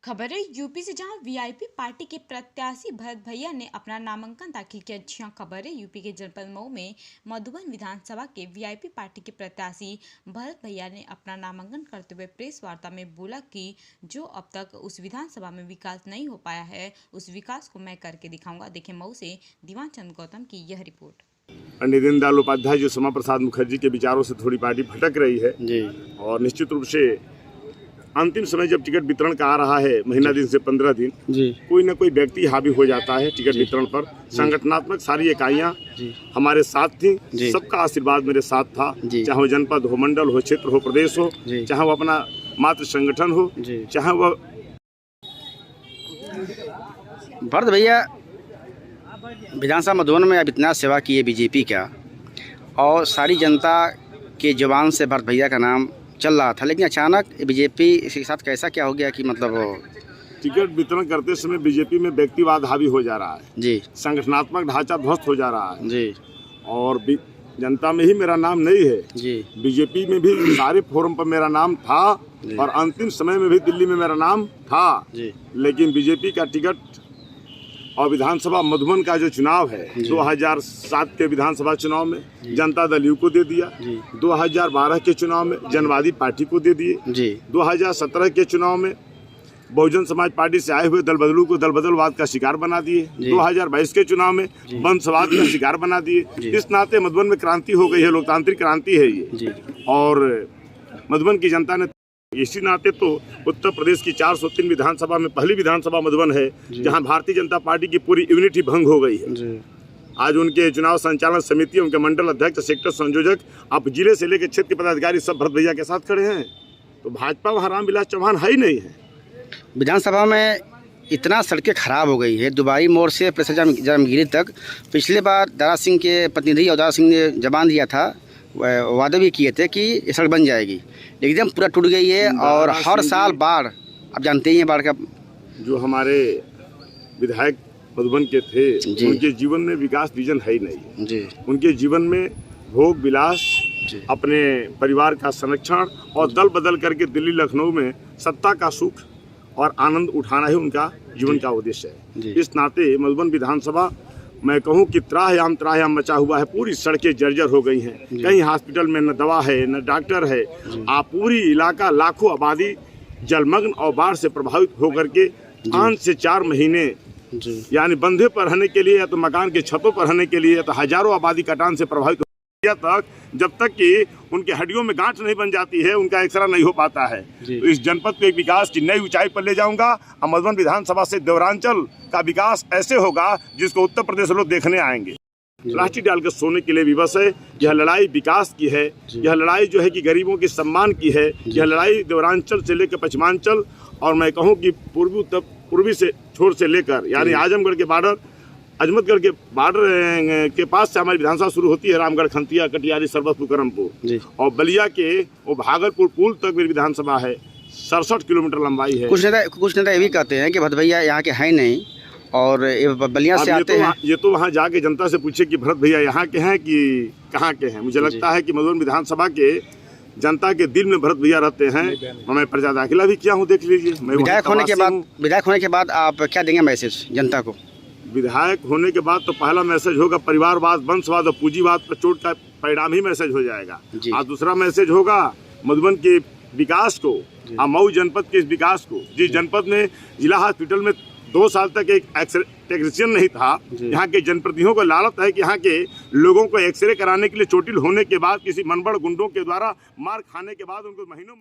खबर है यूपी से, जहां वीआईपी पार्टी के प्रत्याशी भरत भैया ने अपना नामांकन दाखिल किया। जी हां, खबर है यूपी के जनपद मऊ में मधुबन विधानसभा के वीआईपी पार्टी के प्रत्याशी भरत भैया ने अपना नामांकन करते हुए प्रेस वार्ता में बोला कि जो अब तक उस विधानसभा में विकास नहीं हो पाया है, उस विकास को मैं करके दिखाऊंगा। देखें मऊ से दीवान चंद गौतम की यह रिपोर्ट। पंडित दीनदयाल उपाध्याय जी, श्यामा प्रसाद मुखर्जी के विचारों से थोड़ी पार्टी भटक रही है जी। और निश्चित रूप से अंतिम समय जब टिकट वितरण का आ रहा है, महीना दिन से 15 दिन, जी, कोई न कोई व्यक्ति हावी हो जाता है टिकट वितरण पर। संगठनात्मक सारी इकाइयां हमारे साथ थी, सबका आशीर्वाद मेरे साथ था, चाहे वो जनपद हो, मंडल हो, क्षेत्र हो, प्रदेश हो, चाहे वो अपना मात्र संगठन हो, चाहे वो। भरत भैया विधानसभा मधुबन में अब इतना सेवा की है बीजेपी का, और सारी जनता के जुबान से भरत भैया का नाम चल रहा था, लेकिन अचानक बीजेपी के साथ कैसा क्या हो गया कि मतलब टिकट वितरण करते समय बीजेपी में व्यक्तिवाद हावी हो जा रहा है जी, संगठनात्मक ढांचा ध्वस्त हो जा रहा है जी, और जनता में ही मेरा नाम नहीं है जी, बीजेपी में भी सारे फोरम पर मेरा नाम था और अंतिम समय में भी दिल्ली में मेरा नाम था जी। लेकिन बीजेपी का टिकट और विधानसभा मधुबन का जो चुनाव है 2007 के विधानसभा चुनाव में जनता दल यू को दे दिया, 2012 के चुनाव में जनवादी पार्टी को दे दिए, 2017 के चुनाव में बहुजन समाज पार्टी से आए हुए दल बदलू को दल बदलवाद का शिकार बना दिए, 2022 के चुनाव में वंशवाद का शिकार बना दिए। इस नाते मधुबन में क्रांति हो गई है, लोकतांत्रिक क्रांति है ये, और मधुबन की जनता ने इसी नाते तो उत्तर प्रदेश की 403 विधानसभा में पहली विधानसभा मधुबन है जहां भारतीय जनता पार्टी की पूरी यूनिटी भंग हो गई है। आज उनके चुनाव संचालन समिति, उनके मंडल अध्यक्ष, सेक्टर संयोजक, अब जिले से लेकर क्षेत्र के पदाधिकारी सब भरत भैया के साथ खड़े हैं। तो भाजपा वहाँ रामविलास चौहान है ही नहीं है। विधानसभा में इतना सड़कें खराब हो गई है, दुबारी मोड़ से जरमगिरी तक। पिछले बार दारा सिंह के प्रतिनिधि अवतार सिंह ने जबान दिया था, वादे भी किए थे कि ये सड़क बन जाएगी, एकदम पूरा टूट गई है। और हर साल बाढ़, आप जानते ही हैं बाढ़ का। जो हमारे विधायक मधुबन के थे, उनके जीवन में विकास विजन है ही नहीं जी। उनके जीवन में भोग विलास, अपने परिवार का संरक्षण और दल बदल करके दिल्ली लखनऊ में सत्ता का सुख और आनंद उठाना ही उनका जीवन का उद्देश्य है। इस नाते मधुबन विधानसभा, मैं कहूं कि त्राह्याम मचा हुआ है। पूरी सड़कें जर्जर हो गई हैं, कहीं हॉस्पिटल में न दवा है न डॉक्टर है। पूरी इलाका, लाखों आबादी जलमग्न और बाढ़ से प्रभावित होकर के 5 से 4 महीने यानी बंधे पर रहने के लिए या तो मकान के छतों पर रहने के लिए, या तो हजारों आबादी कटान से प्रभावित तक, जब तक कि उनके हड्डियों में गांठ नहीं बन जाती है, उनका एक्सरा नहीं हो पाता है। तो इस जनपद को एक विकास की नई ऊंचाई पर ले जाऊंगा और मधुबन विधानसभा से देवरांचल का विकास ऐसे होगा जिसको उत्तर प्रदेश लोग देखने आएंगे। प्लास्टिक डाल कर सोने के लिए विवश है। यह लड़ाई विकास की है, यह लड़ाई जो है कि गरीबों के सम्मान की है। यह लड़ाई देवरांचल से लेकर पश्चिमांचल, और मैं कहूँ कि पूर्वी से छोर से लेकर यानी आजमगढ़ के बॉर्डर, अजमतगढ़ के बॉर्डर के पास से हमारी विधानसभा शुरू होती है, रामगढ़, खंतिया, कटियारी, सरबतपुर, करमपुर, और बलिया के वो भागलपुर पुल तक मेरी विधानसभा है। 67 किलोमीटर लंबाई है। कुछ नेता ये भी कहते हैं कि भरत भैया यहाँ के हैं नहीं और बलिया से आते हैं। ये तो वहाँ जाके जनता से पूछे कि भरत भैया यहाँ के हैं कि कहाँ के हैं। मुझे लगता है कि मधुबन विधानसभा के जनता के दिल में भरत भैया रहते हैं। मैं प्रजा दाखिला भी किया हूँ, देख लीजिए। विधायक होने के बाद आप क्या देंगे मैसेज जनता को? विधायक होने के बाद तो पहला मैसेज होगा परिवारवाद, वंशवाद और पूंजीवाद पर चोट का परिणाम ही मैसेज हो जाएगा। और दूसरा मैसेज होगा मधुबन के विकास को, मऊ जनपद के इस विकास को। जिस जनपद में जिला हॉस्पिटल में 2 साल तक एक टेक्नीशियन नहीं था, यहाँ के जनप्रतिनिधियों को लालच है कि यहाँ के लोगों को एक्सरे कराने के लिए चोटिल होने के बाद किसी मनबड़ गुंडों के द्वारा मार खाने के बाद उनको महीनों